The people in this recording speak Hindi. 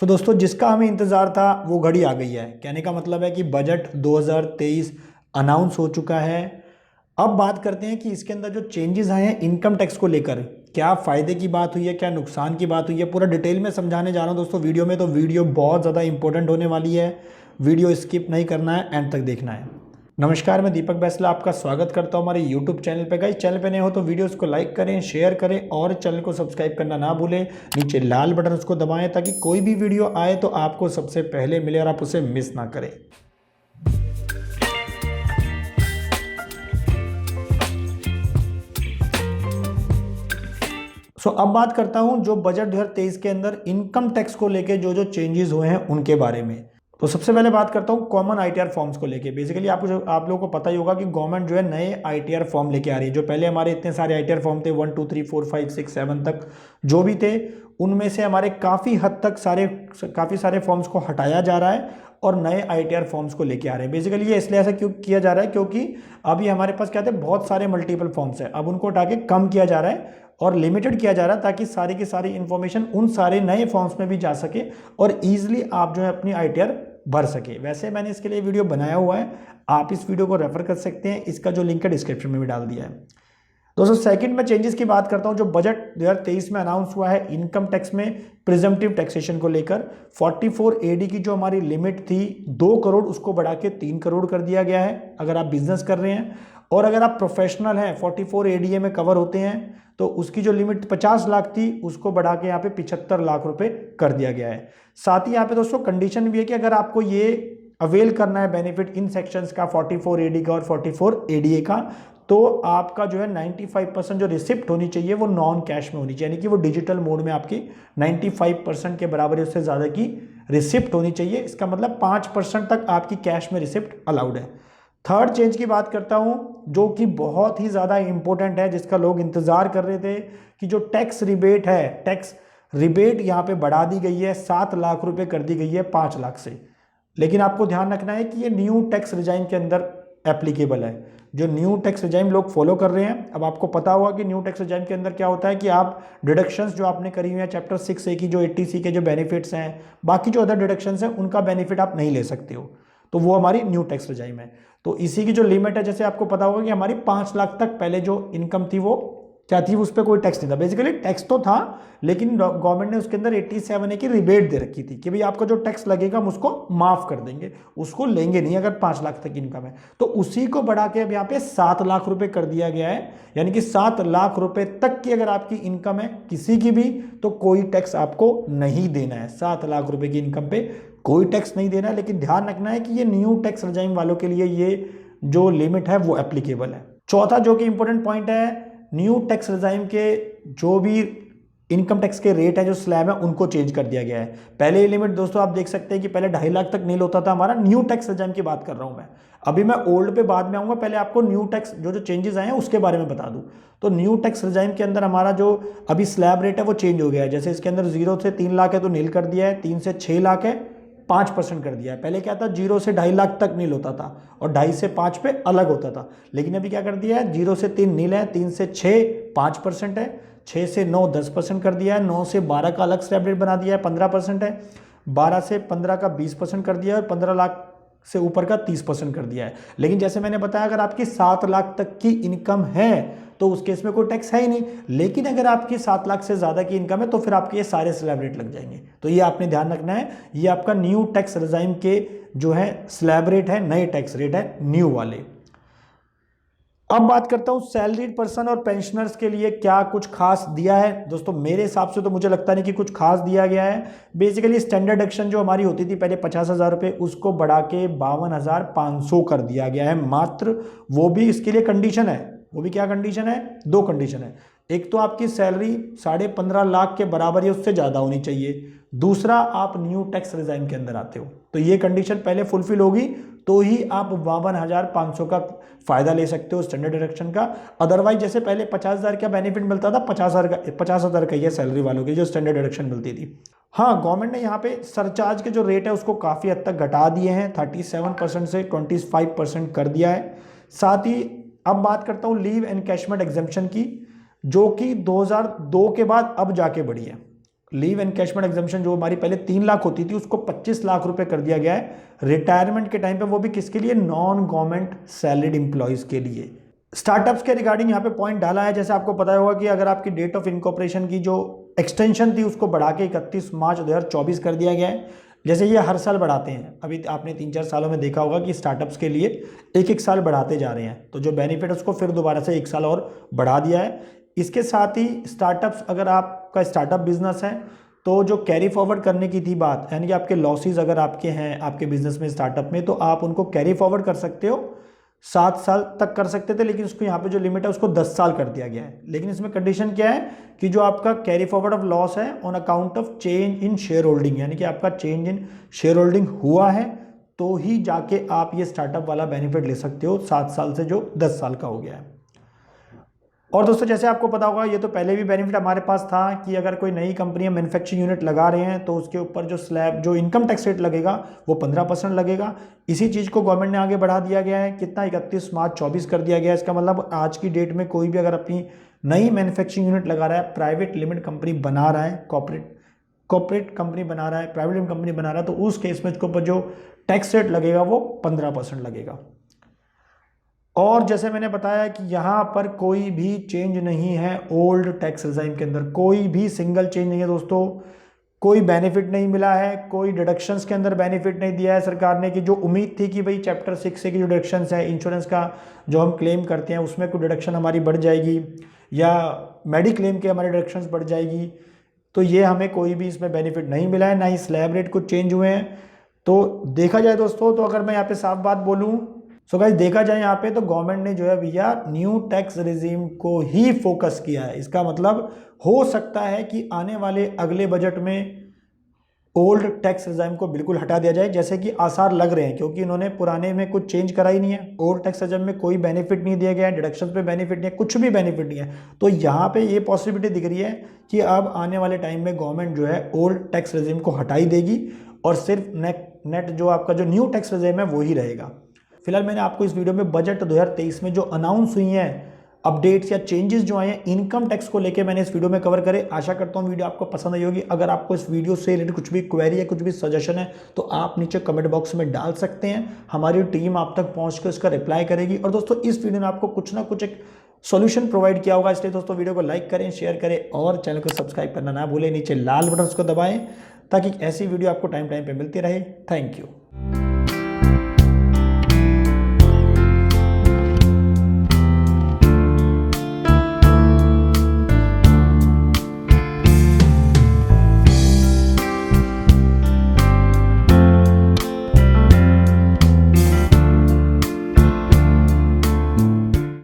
तो दोस्तों जिसका हमें इंतज़ार था वो घड़ी आ गई है। कहने का मतलब है कि बजट 2023 अनाउंस हो चुका है। अब बात करते हैं कि इसके अंदर जो चेंजेस आए हैं इनकम टैक्स को लेकर, क्या फ़ायदे की बात हुई है, क्या नुकसान की बात हुई है, पूरा डिटेल में समझाने जा रहा हूं दोस्तों वीडियो में। तो वीडियो बहुत ज़्यादा इंपॉर्टेंट होने वाली है, वीडियो स्किप नहीं करना है, एंड तक देखना है। नमस्कार, मैं दीपक बैसला आपका स्वागत करता हूं हमारे यूट्यूब चैनल पे। गाइस चैनल पे नए हो तो वीडियोस को लाइक करें, शेयर करें और चैनल को सब्सक्राइब करना ना भूलें। नीचे लाल बटन उसको दबाएं ताकि कोई भी वीडियो आए तो आपको सबसे पहले मिले और आप उसे मिस ना करें। अब बात करता हूं जो बजट 2023 के अंदर इनकम टैक्स को लेके जो जो चेंजेस हुए हैं उनके बारे में। तो सबसे पहले बात करता हूं कॉमन आईटीआर फॉर्म्स को लेके। बेसिकली आप लोगों को पता ही होगा कि गवर्नमेंट जो है नए आईटीआर फॉर्म लेके आ रही है। जो पहले हमारे इतने सारे आईटीआर फॉर्म थे 1 2 3 4 5 6 7 तक जो भी थे, उनमें से हमारे काफ़ी हद तक काफ़ी सारे फॉर्म्स को हटाया जा रहा है और नए आईटीआर फॉर्म्स को लेके आ रहे हैं। बेसिकली ये इसलिए ऐसा क्यों किया जा रहा है क्योंकि अभी हमारे पास क्या थे, बहुत सारे मल्टीपल फॉर्म्स हैं। अब उनको हटा के कम किया जा रहा है और लिमिटेड किया जा रहा है ताकि सारी की सारी इंफॉर्मेशन उन सारे नए फॉर्म्स में भी जा सके और ईजिली आप जो है अपनी आईटीआर भर सके। वैसे मैंने इसके लिए वीडियो बनाया हुआ है, आप इस वीडियो को रेफर कर सकते हैं, इसका जो लिंक है डिस्क्रिप्शन में भी डाल दिया है। दोस्तों सेकंड में चेंजेस की बात करता हूं। जो बजट 2023 में अनाउंस हुआ है इनकम टैक्स में प्रिजम्पटिव टैक्सेशन को लेकर, 44 एडी की जो हमारी लिमिट थी 2 करोड़ उसको बढ़ा के 3 करोड़ कर दिया गया है अगर आप बिजनेस कर रहे हैं। और अगर आप प्रोफेशनल हैं 44 एडीए में कवर होते हैं तो उसकी जो लिमिट 50 लाख थी उसको बढ़ा के यहाँ पे 75 लाख रुपए कर दिया गया है। साथ ही यहाँ पे दोस्तों कंडीशन भी है कि अगर आपको ये अवेल करना है बेनिफिट इन सेक्शंस का 44 एडी का और 44 एडीए का, तो आपका जो है 95% जो रिसिप्ट होनी चाहिए वो नॉन कैश में होनी चाहिए, यानी कि वो डिजिटल मोड में आपकी 95% के बराबर उससे ज़्यादा की रिसिप्ट होनी चाहिए। इसका मतलब 5% तक आपकी कैश में रिसिप्ट अलाउड है। थर्ड चेंज की बात करता हूं जो कि बहुत ही ज़्यादा इंपॉर्टेंट है, जिसका लोग इंतज़ार कर रहे थे कि जो टैक्स रिबेट है, टैक्स रिबेट यहाँ पे बढ़ा दी गई है, 7 लाख रुपए कर दी गई है 5 लाख से। लेकिन आपको ध्यान रखना है कि ये न्यू टैक्स रिजाइम के अंदर एप्लीकेबल है। जो न्यू टैक्स रिजाइम लोग फॉलो कर रहे हैं, अब आपको पता होगा कि न्यू टैक्स रिजाइम के अंदर क्या होता है कि आप डिडक्शंस जो आपने करी हुई है चैप्टर 6A की जो 80C के जो बेनिफिट्स हैं, बाकी जो अदर डिडक्शंस हैं उनका बेनिफिट आप नहीं ले सकते हो, तो वो हमारी न्यू टैक्स रिजाइम है। तो इसी की जो लिमिट है, जैसे आपको पता होगा कि हमारी 5 लाख तक पहले जो इनकम थी वो क्या थी, उस पर कोई टैक्स नहीं था। बेसिकली टैक्स तो था लेकिन गवर्नमेंट ने उसके अंदर 87A की रिबेट दे रखी थी कि भाई आपका जो टैक्स लगेगा हम उसको माफ कर देंगे, उसको लेंगे नहीं अगर 5 लाख तक इनकम है। तो उसी को बढ़ा के अब यहाँ पे 7 लाख रुपए कर दिया गया है, यानी कि 7 लाख रुपए तक की अगर आपकी इनकम है किसी की भी तो कोई टैक्स आपको नहीं देना है। 7 लाख रुपए की इनकम पे कोई टैक्स नहीं देना है। लेकिन ध्यान रखना है कि ये न्यू टैक्स रिजाइम वालों के लिए ये जो लिमिट है वो एप्लीकेबल है। चौथा जो कि इंपॉर्टेंट पॉइंट है, न्यू टैक्स रिजाइम के जो भी इनकम टैक्स के रेट है, जो स्लैब है, उनको चेंज कर दिया गया है। पहले ये लिमिट दोस्तों आप देख सकते हैं कि पहले 2.5 लाख तक नील होता था हमारा। न्यू टैक्स रिजाइम की बात कर रहा हूं मैं, अभी मैं ओल्ड पे बाद में आऊंगा, पहले आपको न्यू टैक्स जो जो चेंजेस आए हैं उसके बारे में बता दूं। तो न्यू टैक्स रिजाइम के अंदर हमारा जो अभी स्लैब रेट है वो चेंज हो गया है। जैसे इसके अंदर 0 से 3 लाख है तो नील कर दिया है, 3 से 6 लाख है 5% कर दिया है। पहले क्या था, 0 से 2.5 लाख तक नील होता था और 2.5 से 5 पे अलग होता था। लेकिन अभी क्या कर दिया है, 0 से 3 नील है, 3 से 6 5% है, 6 से 9 10% कर दिया है, 9 से 12 का अलग स्लैब रेट बना दिया है 15% है, 12 से 15 का 20% कर दिया है और 15 लाख से ऊपर का 30% कर दिया है। लेकिन जैसे मैंने बताया अगर आपकी 7 लाख तक की इनकम है तो उस केस में कोई टैक्स है ही नहीं। लेकिन अगर आपकी 7 लाख से ज्यादा की इनकम है तो फिर आपके ये सारे स्लैब रेट लग जाएंगे। तो ये आपने ध्यान रखना है, ये आपका न्यू टैक्स रिजाइम के जो है स्लैब रेट है, नए टैक्स रेट है न्यू वाले। अब बात करता हूं सैलरीड पर्सन और पेंशनर्स के लिए क्या कुछ खास दिया है। दोस्तों मेरे हिसाब से तो मुझे लगता नहीं कि कुछ खास दिया गया है। बेसिकली स्टैंडर्ड डिडक्शन जो हमारी होती थी पहले 50,000 रुपये, उसको बढ़ा के 52,500 कर दिया गया है मात्र। वो भी इसके लिए कंडीशन है, वो भी क्या कंडीशन है, 2 कंडीशन है। एक तो आपकी सैलरी 15.5 लाख के बराबर या उससे ज़्यादा होनी चाहिए, दूसरा आप न्यू टैक्स रिजाइम के अंदर आते हो। तो ये कंडीशन पहले फुलफिल होगी तो ही आप 52,500 का फायदा ले सकते हो स्टैंडर्ड डिडक्शन का। अदरवाइज जैसे पहले 50,000 का बेनिफिट मिलता था, 50,000 का ये सैलरी वालों की जो स्टैंडर्ड डिडक्शन मिलती थी। हाँ, गवर्नमेंट ने यहाँ पे सरचार्ज के जो रेट है उसको काफ़ी हद तक घटा दिए हैं, 37% से 25% कर दिया है। साथ ही अब बात करता हूँ लीव एनकैशमेंट एग्जेम्पशन की, जो कि 2002 के बाद अब जाके बढ़ी है। लीव एनकैशमेंट एग्जाम्पशन जो हमारी पहले 3 लाख होती थी उसको 25 लाख रुपए कर दिया गया है रिटायरमेंट के टाइम पे, वो भी किसके लिए, नॉन गवर्नमेंट सैलरीड एम्प्लॉयज के लिए। स्टार्टअप्स के रिगार्डिंग यहाँ पे पॉइंट डाला है, जैसे आपको पता होगा कि अगर आपकी डेट ऑफ इनकॉर्पोरेशन की जो एक्सटेंशन थी उसको बढ़ा के 31 मार्च 2024 कर दिया गया है। जैसे ये हर साल बढ़ाते हैं, अभी आपने 3-4 सालों में देखा होगा कि स्टार्टअप्स के लिए एक साल बढ़ाते जा रहे हैं, तो जो बेनिफिट है उसको फिर दोबारा से 1 साल और बढ़ा दिया है। इसके साथ ही स्टार्टअप्स, अगर आपका स्टार्टअप बिजनेस है तो जो कैरी फॉरवर्ड करने की थी बात, यानी कि आपके लॉसेस अगर आपके हैं आपके बिजनेस में, स्टार्टअप में, तो आप उनको कैरी फॉरवर्ड कर सकते हो। 7 साल तक कर सकते थे, लेकिन उसको यहाँ पे जो लिमिट है उसको 10 साल कर दिया गया है। लेकिन इसमें कंडीशन क्या है कि जो आपका कैरी फॉरवर्ड ऑफ लॉस है on account of change in share holding, यानी कि आपका चेंज इन शेयर होल्डिंग हुआ है तो ही जाके आप ये स्टार्टअप वाला बेनिफिट ले सकते हो, 7 साल से जो 10 साल का हो गया है। और दोस्तों जैसे आपको पता होगा, ये तो पहले भी बेनिफिट हमारे पास था कि अगर कोई नई कंपनी मैन्युफैक्चरिंग यूनिट लगा रहे हैं तो उसके ऊपर जो स्लैब, जो इनकम टैक्स रेट लगेगा वो 15% लगेगा। इसी चीज़ को गवर्नमेंट ने आगे बढ़ा दिया गया है, कितना, 31 मार्च 24 कर दिया गया है। इसका मतलब आज की डेट में कोई भी अगर अपनी नई मैन्युफैक्चरिंग यूनिट लगा रहा है, प्राइवेट लिमिटेड कंपनी बना रहा है, कॉर्पोरेट कंपनी बना रहा है, प्राइवेट लिमिटेड कंपनी बना रहा है, तो उस केस में इसके ऊपर जो टैक्स रेट लगेगा वो 15% लगेगा। और जैसे मैंने बताया कि यहाँ पर कोई भी चेंज नहीं है ओल्ड टैक्स रिजाइम के अंदर, कोई भी सिंगल चेंज नहीं है दोस्तों। कोई बेनिफिट नहीं मिला है, कोई डिडक्शंस के अंदर बेनिफिट नहीं दिया है सरकार ने, कि जो उम्मीद थी कि भाई चैप्टर 6 से की जो डिडक्शंस है, इंश्योरेंस का जो हम क्लेम करते हैं उसमें कोई डिडक्शन हमारी बढ़ जाएगी या मेडिक्लेम के हमारे डिडक्शंस बढ़ जाएगी, तो ये हमें कोई भी इसमें बेनिफिट नहीं मिला है, ना ही स्लैब रेट कुछ चेंज हुए हैं। तो देखा जाए दोस्तों, तो अगर मैं यहाँ पे साफ बात बोलूँ, सो गाइस देखा जाए यहाँ पे तो गवर्नमेंट ने जो है भैया न्यू टैक्स रिजीम को ही फोकस किया है। इसका मतलब हो सकता है कि आने वाले अगले बजट में ओल्ड टैक्स रिजीम को बिल्कुल हटा दिया जाए, जैसे कि आसार लग रहे हैं, क्योंकि इन्होंने पुराने में कुछ चेंज करा ही नहीं है। ओल्ड टैक्स रिजीम में कोई बेनिफिट नहीं दिया गया है, डिडक्शन पे बेनिफिट नहीं है, कुछ भी बेनिफिट नहीं है। तो यहाँ पे ये पॉसिबिलिटी दिख रही है कि अब आने वाले टाइम में गवर्नमेंट जो है ओल्ड टैक्स रिजीम को हटा ही देगी और सिर्फ नेट जो आपका जो न्यू टैक्स रिजीम है वो ही रहेगा। फिलहाल मैंने आपको इस वीडियो में बजट 2023 में जो अनाउंस हुई हैं अपडेट्स या चेंजेस जो आए हैं इनकम टैक्स को लेके मैंने इस वीडियो में कवर करे। आशा करता हूँ वीडियो आपको पसंद आई होगी। अगर आपको इस वीडियो से रिलेटेड कुछ भी क्वेरी है, कुछ भी सजेशन है, तो आप नीचे कमेंट बॉक्स में डाल सकते हैं। हमारी टीम आप तक पहुँच कर इसका रिप्लाई करेगी। और दोस्तों इस वीडियो ने आपको कुछ ना कुछ एक सॉल्यूशन प्रोवाइड किया होगा, इसलिए दोस्तों वीडियो को लाइक करें, शेयर करें और चैनल को सब्सक्राइब करना ना भूलें। नीचे लाल बटन को दबाएं ताकि ऐसी वीडियो आपको टाइम पे मिलती रहे। Thank you.